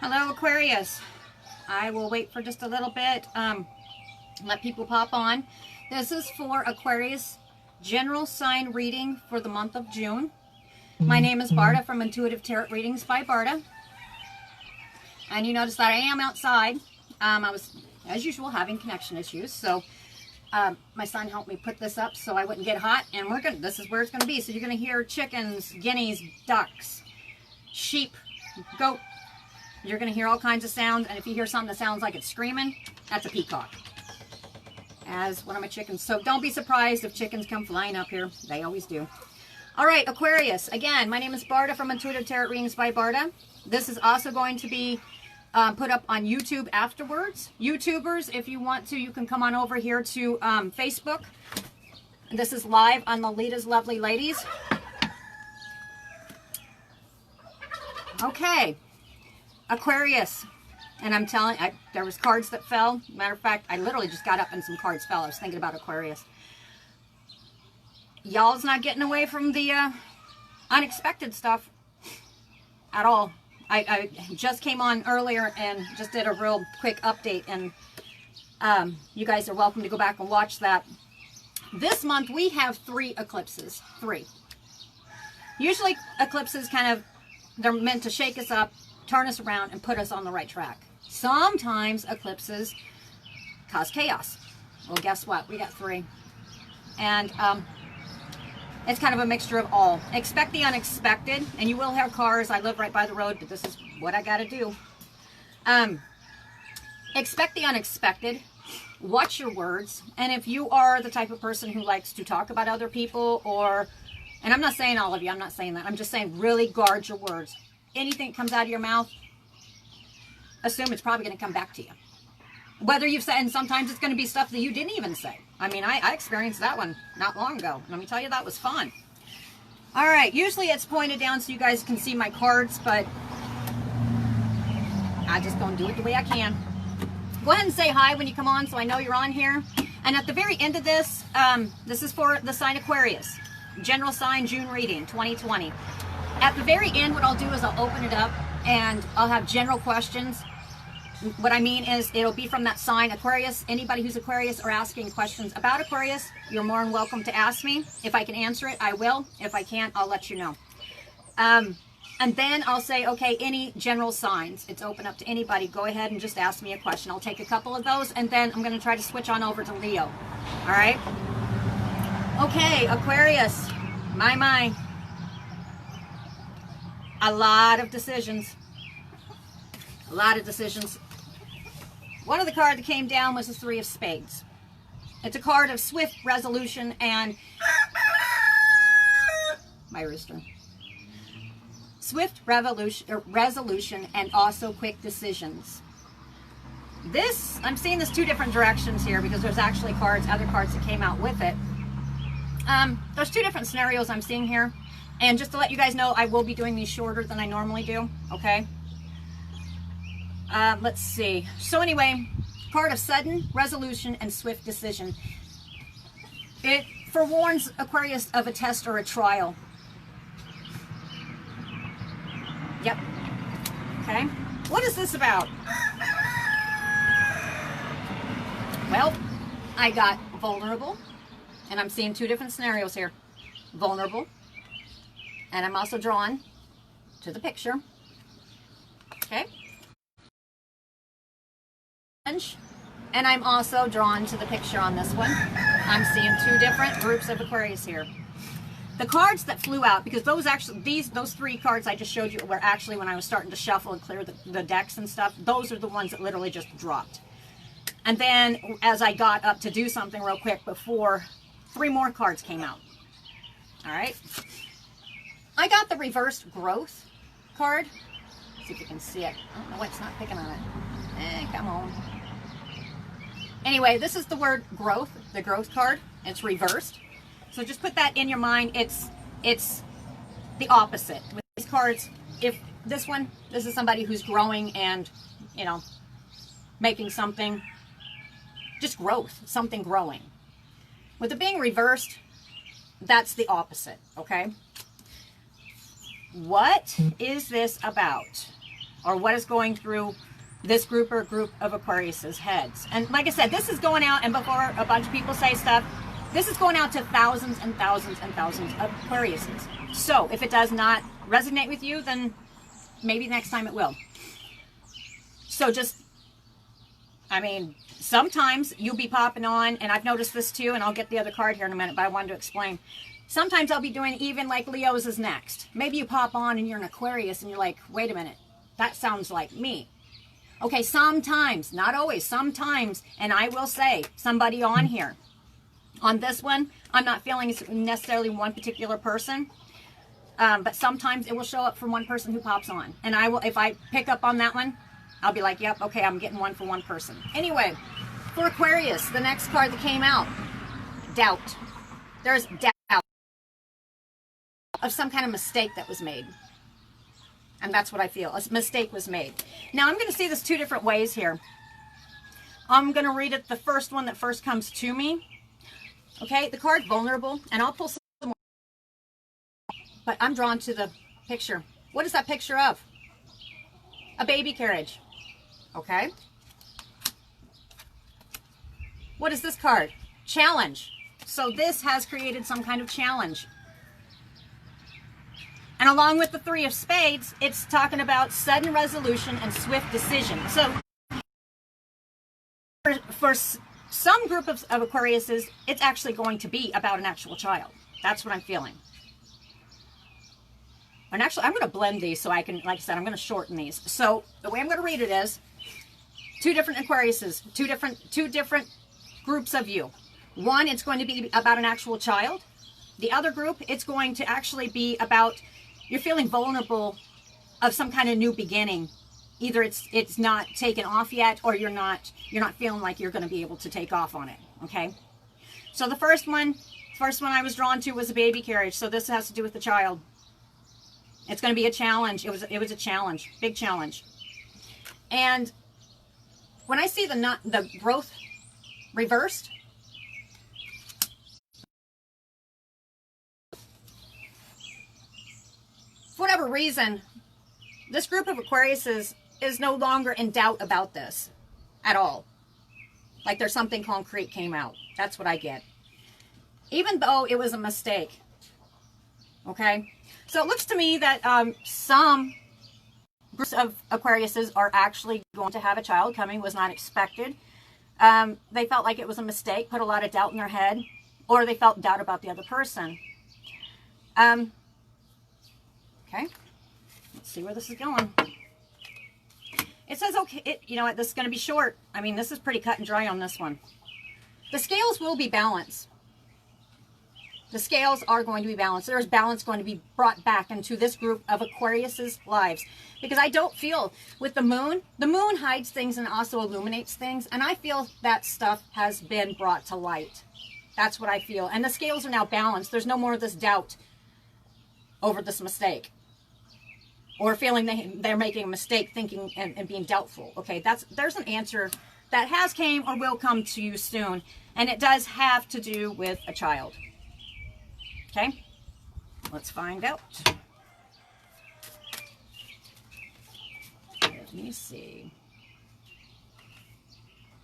Hello, Aquarius. I will wait for just a little bit. Let people pop on. This is for Aquarius general sign reading for the month of June. My name is Barda from Intuitive Tarot Readings by Barda. And you notice that I am outside. I was, as usual, having connection issues. So my son helped me put this up so I wouldn't get hot. And this is where it's going to be. So you're going to hear chickens, guineas, ducks, sheep, goat. You're going to hear all kinds of sounds. And if you hear something that sounds like it's screaming, that's a peacock. As one of my chickens. So don't be surprised if chickens come flying up here. They always do. All right, Aquarius. Again, my name is Barda from Intuitive Tarot Readings by Barda. This is also going to be put up on YouTube afterwards. YouTubers, if you want to, you can come on over here to Facebook. This is live on Lolita's Lovely Ladies. Okay, Aquarius. And I'm telling you, there was cards that fell. Matter of fact, I literally just got up and some cards fell. I was thinking about Aquarius. Y'all's not getting away from the unexpected stuff at all. I just came on earlier and just did a real quick update. And you guys are welcome to go back and watch that. This month, we have 3 eclipses. 3. Usually, eclipses they're meant to shake us up, turn us around, and put us on the right track. Sometimes eclipses cause chaos. Well, guess what? We got 3. And it's kind of a mixture of all. Expect the unexpected, and you will have cars. I live right by the road, but this is what I got to do. Expect the unexpected. Watch your words. And if you are the type of person who likes to talk about other people, and I'm not saying all of you, I'm not saying that. I'm just saying really guard your words. Anything that comes out of your mouth, assume it's probably going to come back to you. Whether you've said, and sometimes it's going to be stuff that you didn't even say. I mean, I experienced that one not long ago. Let me tell you, that was fun. All right, usually it's pointed down so you guys can see my cards, but I'm just going to do it the way I can. Go ahead and say hi when you come on so I know you're on here. And at the very end of this, this is for the sign Aquarius. General sign June reading, 2020. At the very end, what I'll do is I'll open it up and I'll have general questions. What I mean is it'll be from that sign Aquarius. Anybody who's Aquarius or asking questions about Aquarius, you're more than welcome to ask me. If I can answer it, I will. If I can't, I'll let you know. And then I'll say, okay, any general signs. It's open up to anybody. Go ahead and just ask me a question. I'll take a couple of those, and then I'm going to try to switch on over to Leo. All right? Okay, Aquarius. My. A lot of decisions. A lot of decisions. One of the cards that came down was the 3 of Spades. It's a card of swift resolution and my rooster. Swift resolution and also quick decisions. This, I'm seeing this 2 different directions here because there's actually other cards that came out with it. There's 2 different scenarios I'm seeing here. And just to let you guys know, I will be doing these shorter than I normally do, okay? Let's see. So anyway, card of sudden resolution and swift decision. It forewarns Aquarius of a test or a trial. Yep. Okay. What is this about? Well, I got vulnerable, and I'm seeing 2 different scenarios here. Vulnerable. And I'm also drawn to the picture. Okay. And I'm also drawn to the picture on this one. I'm seeing 2 different groups of Aquarius here. The cards that flew out, because those 3 cards I just showed you were actually when I was starting to shuffle and clear the decks and stuff. Those are the ones that literally just dropped. And then as I got up to do something real quick before, 3 more cards came out. All right. I got the reversed growth card. See if you can see it. I don't know why it's not picking on it. Come on. Anyway, this is the word growth, the growth card. It's reversed. So just put that in your mind. It's the opposite. With these cards, if this is somebody who's growing and, making something, just growth, something growing. With it being reversed, that's the opposite, okay? What is this about? or what is going through this group of Aquarius's heads. And like I said, this is going out, and before a bunch of people say stuff, this is going out to thousands and thousands and thousands of Aquariuses. So if it does not resonate with you, then maybe next time it will. So just, I mean, sometimes you'll be popping on, and I've noticed this too, and I'll get the other card here in a minute, but I wanted to explain. Sometimes I'll be doing even like Leo's is next. Maybe you pop on and you're an Aquarius and you're like, wait a minute, that sounds like me. Okay, sometimes, not always, sometimes, and I will say, somebody on here, on this one, I'm not feeling it's necessarily one particular person, but sometimes it will show up for one person who pops on. And I will, if I pick up on that one, I'll be like, yep, okay, I'm getting one for one person. Anyway, for Aquarius, the next card that came out, doubt. There's doubt of some kind of mistake that was made. And that's what I feel. A mistake was made. Now, I'm going to see this two different ways here. I'm going to read it, the first one that first comes to me. Okay, the card vulnerable, and I'll pull some more. But I'm drawn to the picture. What is that picture of? A baby carriage. Okay. What is this card? Challenge. So this has created some kind of challenge. And along with the Three of Spades, it's talking about sudden resolution and swift decision. So for some group of Aquariuses, it's actually going to be about an actual child. That's what I'm feeling. And actually, I'm going to blend these so I can, like I said, I'm going to shorten these. So the way I'm going to read it is two different Aquariuses, two different groups of you. One, it's going to be about an actual child. The other group, it's going to actually be about you're feeling vulnerable of some kind of new beginning. Either it's not taken off yet, or you're not feeling like you're going to be able to take off on it. Okay. So the first one I was drawn to was a baby carriage. So this has to do with the child. It's going to be a challenge. It was a challenge, big challenge. And when I see the growth reversed, for whatever reason, this group of Aquariuses is no longer in doubt about this at all. Like there's something concrete came out. That's what I get. Even though it was a mistake. Okay? So it looks to me that some groups of Aquariuses are actually going to have a child coming. Was not expected. They felt like it was a mistake, put a lot of doubt in their head, or they felt doubt about the other person. Okay, let's see where this is going. It says, okay, you know what, this is going to be short. I mean, this is pretty cut and dry on this one. The scales will be balanced. The scales are going to be balanced. There's balance going to be brought back into this group of Aquarius's lives. Because I don't feel, with the moon hides things and also illuminates things. And I feel that stuff has been brought to light. That's what I feel. And the scales are now balanced. There's no more of this doubt over this mistake. Or feeling they're making a mistake, thinking and being doubtful. Okay, there's an answer that has came or will come to you soon. And it does have to do with a child. Okay, let's find out. Let me see.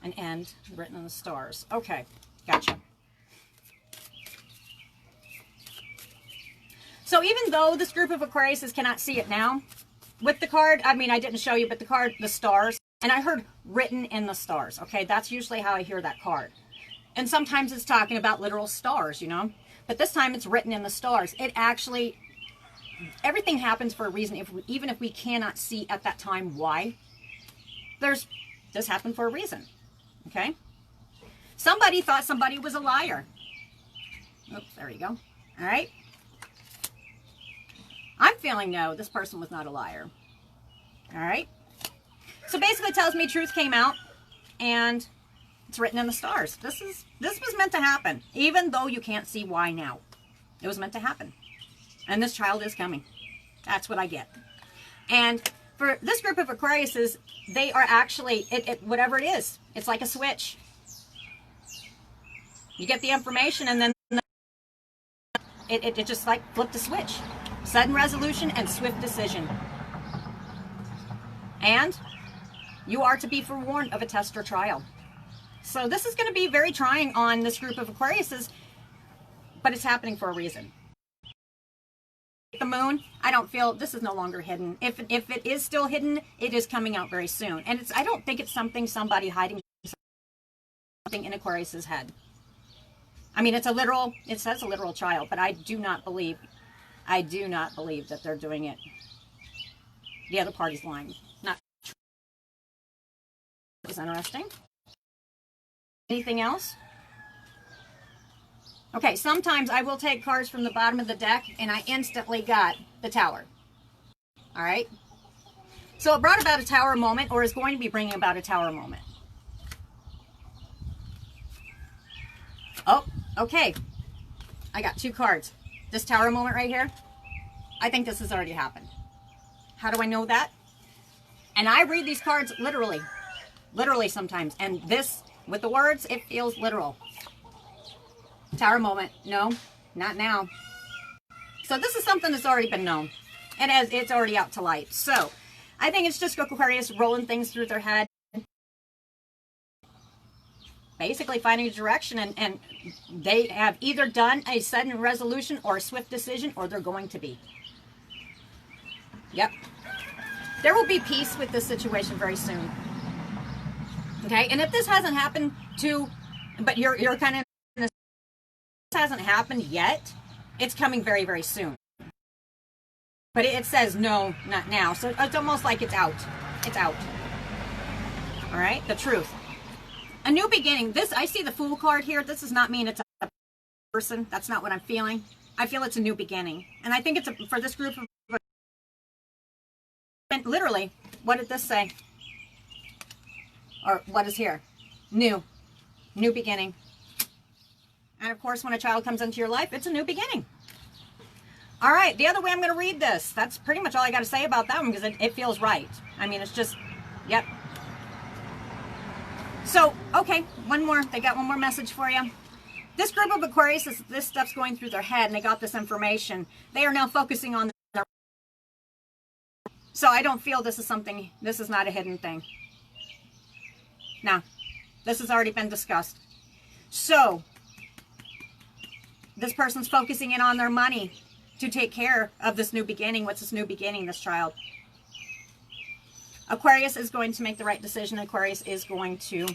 An end written in the stars. Okay, gotcha. So even though this group of Aquariuses cannot see it now, with the card, I mean, I didn't show you, but the card, the stars, and I heard written in the stars. Okay, that's usually how I hear that card. And sometimes it's talking about literal stars, you know. But this time it's written in the stars. It actually, everything happens for a reason. Even if we cannot see at that time why, this happened for a reason. Okay? Somebody thought somebody was a liar. Oops, there you go. All right? I'm feeling no, this person was not a liar. All right? So basically it tells me truth came out and it's written in the stars. This was meant to happen, even though you can't see why now. It was meant to happen. And this child is coming. That's what I get. And for this group of Aquariuses, they are actually, whatever it is, it's like a switch. You get the information and then it just like flipped a switch. Sudden resolution and swift decision. And you are to be forewarned of a test or trial. So this is going to be very trying on this group of Aquariuses, but it's happening for a reason. The moon, I don't feel this is no longer hidden. If it is still hidden, it is coming out very soon. And I don't think it's somebody hiding something in Aquarius's head. I mean, it says a literal child, but I do not believe that they're doing it. The other party's lying. Not true. It's interesting. Anything else? Okay, sometimes I will take cards from the bottom of the deck and I instantly got the Tower. All right? So it brought about a Tower moment, or is going to be bringing about a Tower moment. Oh, okay. I got 2 cards. This Tower moment right here, I think this has already happened. How do I know that? And I read these cards literally sometimes. And this, with the words, it feels literal. Tower moment. No, not now. So this is something that's already been known. And it's already out to light. So I think it's just Aquarius rolling things through their head. Basically finding a direction, and they have either done a sudden resolution or a swift decision, or they're going to be. Yep. There will be peace with this situation very soon. Okay, and if this hasn't happened but you're kind of, this hasn't happened yet, it's coming very, very soon. But it says no, not now. So it's almost like it's out. It's out. All right, the truth. A new beginning. This, I see the Fool card here. This does not mean it's a person. That's not what I'm feeling. I feel it's a new beginning. And I think it's for this group of... Literally, what did this say? Or what is here? New. New beginning. And of course, when a child comes into your life, it's a new beginning. All right, the other way I'm going to read this. That's pretty much all I got to say about that one, because it feels right. I mean, it's just, yep. So, okay, one more. They got one more message for you. This group of Aquarius, this stuff's going through their head, and they got this information. They are now focusing on their... So I don't feel this is not a hidden thing. No, this has already been discussed. So, this person's focusing in on their money to take care of this new beginning. What's this new beginning, this child? Aquarius is going to make the right decision. Aquarius is going to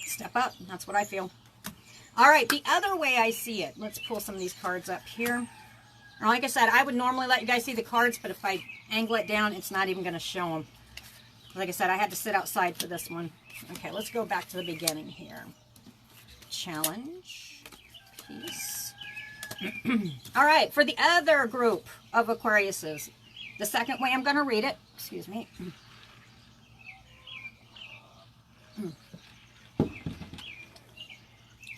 step up. That's what I feel. All right, the other way I see it. Let's pull some of these cards up here. Like I said, I would normally let you guys see the cards, but if I angle it down, it's not even going to show them. Like I said, I had to sit outside for this one. Okay, let's go back to the beginning here. Challenge. Peace. All right, for the other group of Aquariuses, the second way I'm going to read it, excuse me.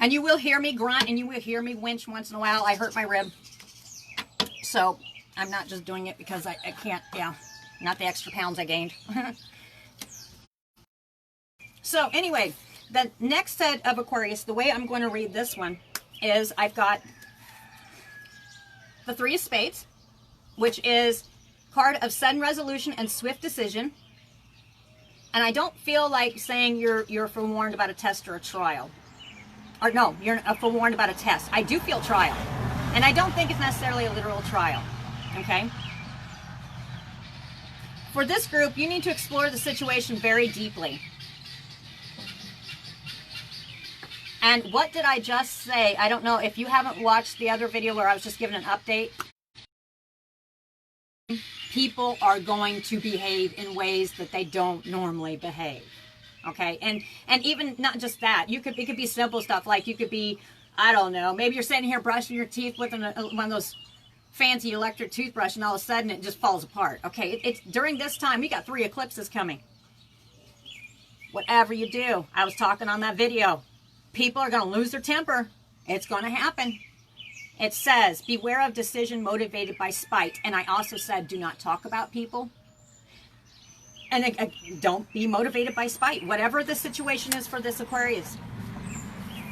And you will hear me grunt and you will hear me winch once in a while. I hurt my rib. So I'm not just doing it because I can't, not the extra pounds I gained. So anyway, the next set of Aquarius, the way I'm going to read this one is I've got the 3 of Spades, which is card of sudden resolution and swift decision. And I don't feel like saying you're forewarned about a test or a trial. Or no, you're forewarned about a test. I do feel trial. And I don't think it's necessarily a literal trial. Okay? For this group, you need to explore the situation very deeply. And what did I just say? I don't know if you haven't watched the other video where I was just giving an update. People are going to behave in ways that they don't normally behave. Okay? And even not just that. It could be simple stuff, like you could be, I don't know, maybe you're sitting here brushing your teeth with one of those fancy electric toothbrush, and all of a sudden it just falls apart. Okay? It's during this time, we got 3 eclipses coming. Whatever you do, I was talking on that video. People are going to lose their temper. It's going to happen. It says, beware of decision motivated by spite. And I also said, do not talk about people. And don't be motivated by spite, whatever the situation is for this Aquarius.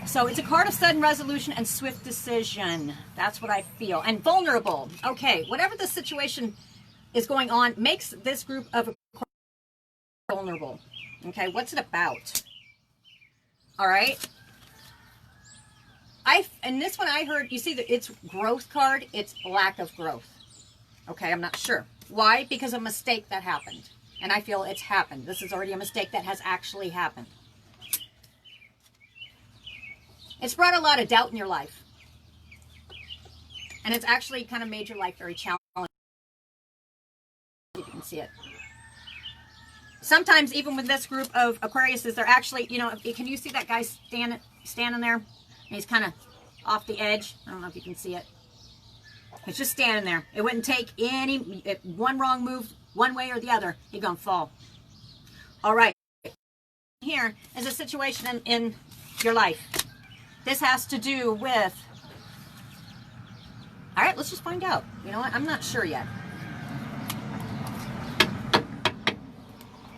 So it's a card of sudden resolution and swift decision. That's what I feel. And vulnerable. Okay, whatever the situation is going on makes this group of vulnerable. Okay, what's it about? All right. And this one I heard, you see that it's growth card, it's lack of growth. Okay, I'm not sure. Why? Because of a mistake that happened. And I feel it's happened. This is already a mistake that has actually happened. It's brought a lot of doubt in your life. And it's actually kind of made your life very challenging. You can see it. Sometimes even with this group of Aquariuses, they're actually, you know, can you see that guy standing there? And he's kind of off the edge. I don't know if you can see it. It's just standing there. It wouldn't take one wrong move one way or the other. You're going to fall. All right. Here is a situation in your life. This has to do with... All right, let's just find out. You know what? I'm not sure yet.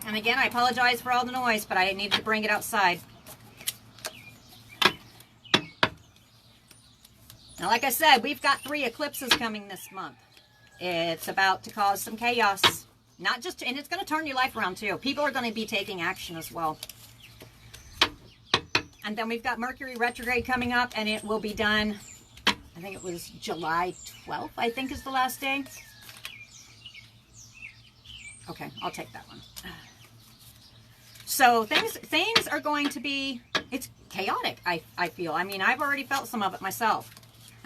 And again, I apologize for all the noise, but I needed to bring it outside. Now, like I said, we've got 3 eclipses coming this month. It's about to cause some chaos. Not just, and it's going to turn your life around too. People are going to be taking action as well. And then we've got Mercury retrograde coming up, and it will be done, I think it was July 12th, I think is the last day. Okay, I'll take that one. So things are going to be, it's chaotic, I feel. I mean, I've already felt some of it myself.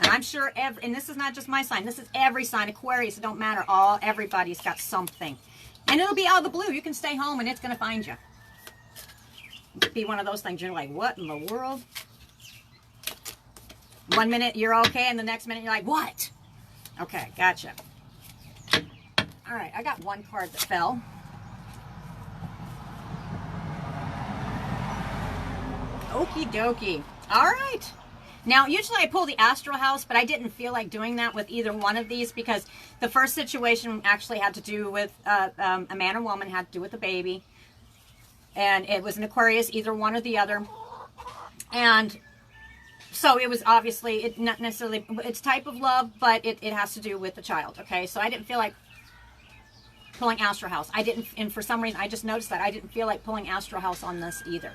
And I'm sure, and this is not just my sign, this is every sign. Aquarius, it don't matter. Everybody's got something. And it'll be out of the blue. You can stay home and it's going to find you. It'll be one of those things. You're like, what in the world? One minute you're okay, and the next minute you're like, what? Okay, gotcha. All right, I got one card that fell. Okie dokie. All right. Now, usually I pull the astral house, but I didn't feel like doing that with either one of these because the first situation actually had to do with a man or woman, had to do with a baby. And it was an Aquarius, either one or the other. And so it was obviously, not necessarily its type of love, but it has to do with the child, okay? So I didn't feel like pulling astral house. I didn't, and for some reason, I just noticed that I didn't feel like pulling astral house on this either.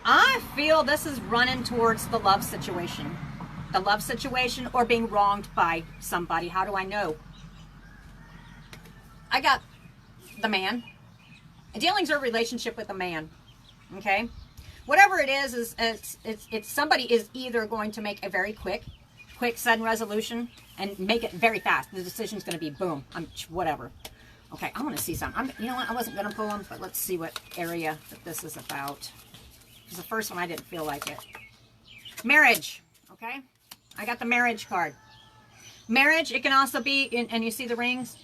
I feel this is running towards the love situation. The love situation or being wronged by somebody. How do I know? I got the man. Dealings are a relationship with a man. Okay? Whatever it is it's somebody is either going to make a very quick, sudden resolution and make it very fast. The decision's going to be boom. Whatever. Okay, I want to see something. You know what? I wasn't going to pull them, but let's see what area that this is about. The first one I didn't feel like it. Marriage. Okay, I got the marriage card. Marriage, it can also be and you see the rings,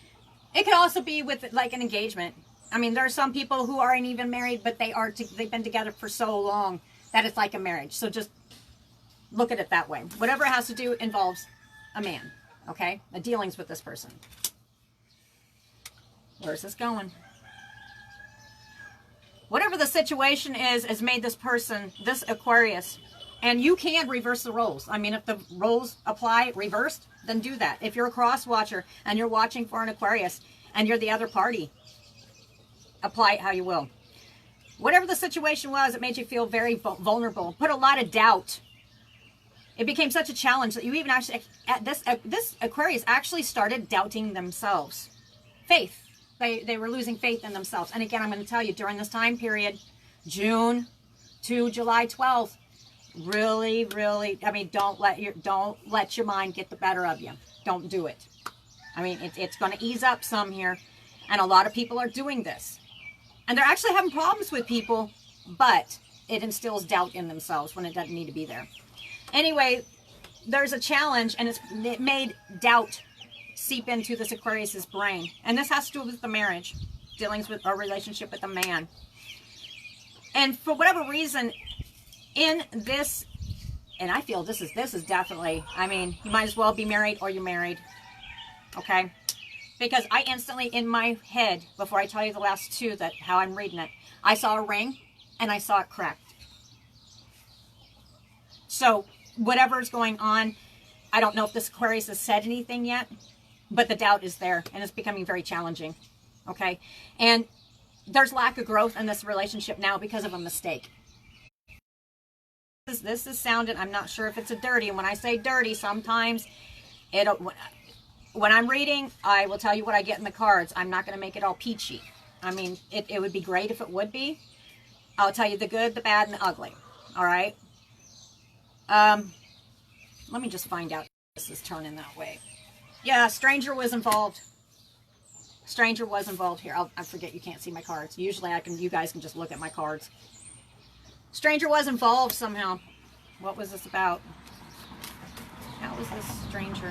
it could also be with like an engagement. I mean, there are some people who aren't even married, but they've been together for so long that it's like a marriage. So just look at it that way. Whatever it has to do involves a man. Okay, the dealings with this person. Where's this going? Whatever the situation is, has made this person, this Aquarius, and you can reverse the roles. I mean, if the roles apply reversed, then do that. If you're a cross watcher and you're watching for an Aquarius and you're the other party, apply it how you will. Whatever the situation was, it made you feel very vulnerable, put a lot of doubt. It became such a challenge that you even actually, this Aquarius actually started doubting themselves. Faith. They were losing faith in themselves. And again, I'm going to tell you, during this time period, June to July 12th, really, really, I mean, don't let your mind get the better of you. Don't do it. I mean, it's going to ease up some here. And a lot of people are doing this. And they're actually having problems with people, but it instills doubt in themselves when it doesn't need to be there. Anyway, there's a challenge, and it made doubt seep into this Aquarius's brain. And this has to do with the marriage, dealings with our relationship with a man. And for whatever reason, in this, and I feel this is definitely, I mean, you might as well be married or you're married. Okay? Because I instantly, in my head, before I tell you the last two, how I'm reading it, I saw a ring and I saw it cracked. So, whatever's going on, I don't know if this Aquarius has said anything yet. but the doubt is there, and it's becoming very challenging. Okay, and there's lack of growth in this relationship now because of a mistake. This is sounding, I'm not sure if it's a dirty, and when I say dirty, sometimes when I'm reading, I will tell you what I get in the cards. I'm not going to make it all peachy. I mean, it would be great if it would be. I'll tell you the good, the bad, and the ugly. All right? Let me just find out if this is turning that way. Yeah, stranger was involved. Stranger was involved here. I forget you can't see my cards. Usually you guys can just look at my cards. Stranger was involved somehow. What was this about? How was this stranger?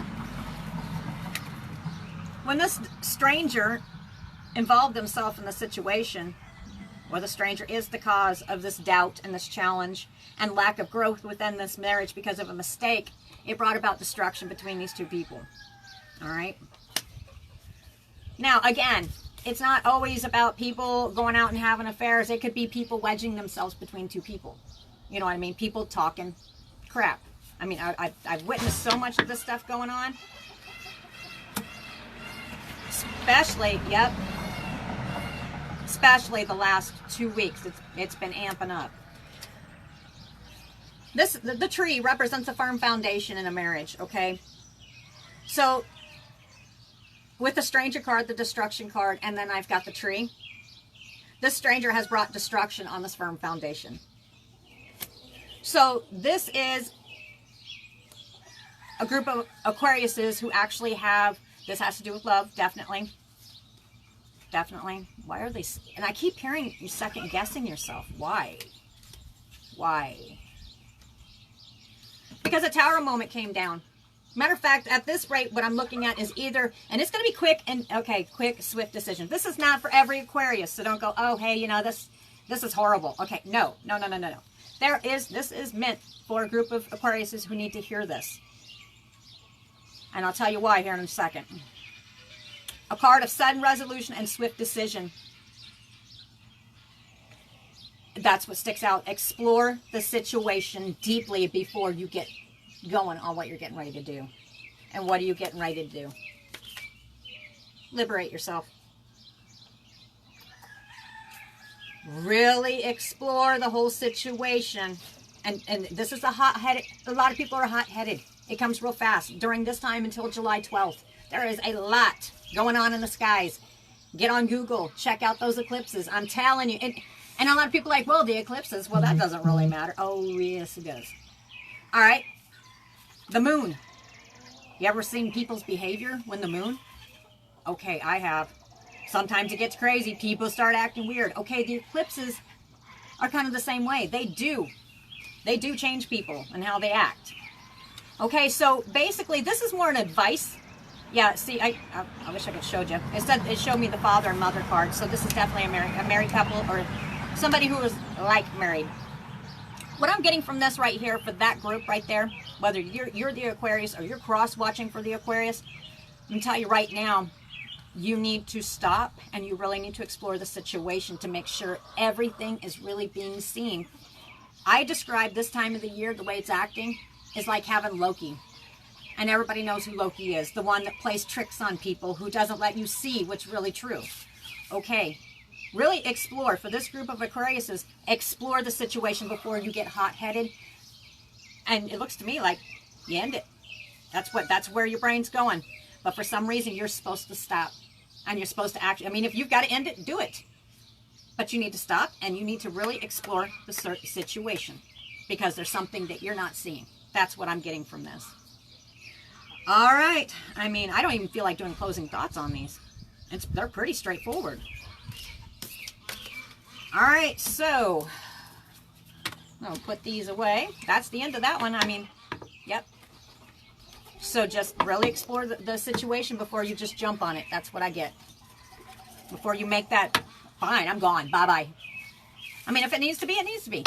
When this stranger involved himself in the situation, or the stranger is the cause of this doubt and this challenge and lack of growth within this marriage because of a mistake, it brought about destruction between these two people. All right? Now, again, it's not always about people going out and having affairs. It could be people wedging themselves between two people. You know what I mean? People talking crap. I mean, I've witnessed so much of this stuff going on. Especially, yep. Especially the last 2 weeks. It's been amping up. The tree represents a firm foundation in a marriage, okay? So, with the stranger card, the destruction card, and then I've got the tree. This stranger has brought destruction on this firm foundation. So this is a group of Aquariuses who actually have, this has to do with love, definitely. Definitely. Why are they, and I keep hearing you second guessing yourself. Why? Why? Because a tower moment came down. Matter of fact, at this rate, what I'm looking at is either, and it's going to be quick and, okay, quick, swift decision. This is not for every Aquarius, so don't go, oh, hey, you know, this is horrible. Okay, no. This is meant for a group of Aquariuses who need to hear this. And I'll tell you why here in a second. A card of sudden resolution and swift decision. That's what sticks out. Explore the situation deeply before you get going on what you're getting ready to do. And what are you getting ready to do? Liberate yourself. Really explore the whole situation. And this is a lot of people are hot-headed. It comes real fast. During this time until July 12th, there is a lot going on in the skies. Get on Google. Check out those eclipses. I'm telling you. And a lot of people are like, well, the eclipses, well, that doesn't really matter. Oh, yes, it does. All right. The moon. You ever seen people's behavior when the moon? Okay, I have. Sometimes it gets crazy. People start acting weird. Okay, the eclipses are kind of the same way. They do change people and how they act. Okay, so basically, this is more an advice. Yeah, see, I wish I could show you. It showed me the father and mother card. So this is definitely a married couple or somebody who is like married. What I'm getting from this right here for that group right there, whether you're the Aquarius or you're cross-watching for the Aquarius, I'm going to tell you right now, you need to stop and you really need to explore the situation to make sure everything is really being seen. I describe this time of the year, the way it's acting, is like having Loki. And everybody knows who Loki is, the one that plays tricks on people, who doesn't let you see what's really true. Okay. Really explore, for this group of Aquariuses, explore the situation before you get hot-headed. And it looks to me like you end it. That's where your brain's going. But for some reason, you're supposed to stop. And you're supposed to act. I mean, if you've got to end it, do it. But you need to stop, and you need to really explore the situation. Because there's something that you're not seeing. That's what I'm getting from this. All right. I mean, I don't even feel like doing closing thoughts on these. They're pretty straightforward. All right, so I'll put these away. That's the end of that one. I mean, yep. So just really explore the situation before you just jump on it. That's what I get. Before you make that, fine, I'm gone. Bye-bye. I mean, if it needs to be, it needs to be.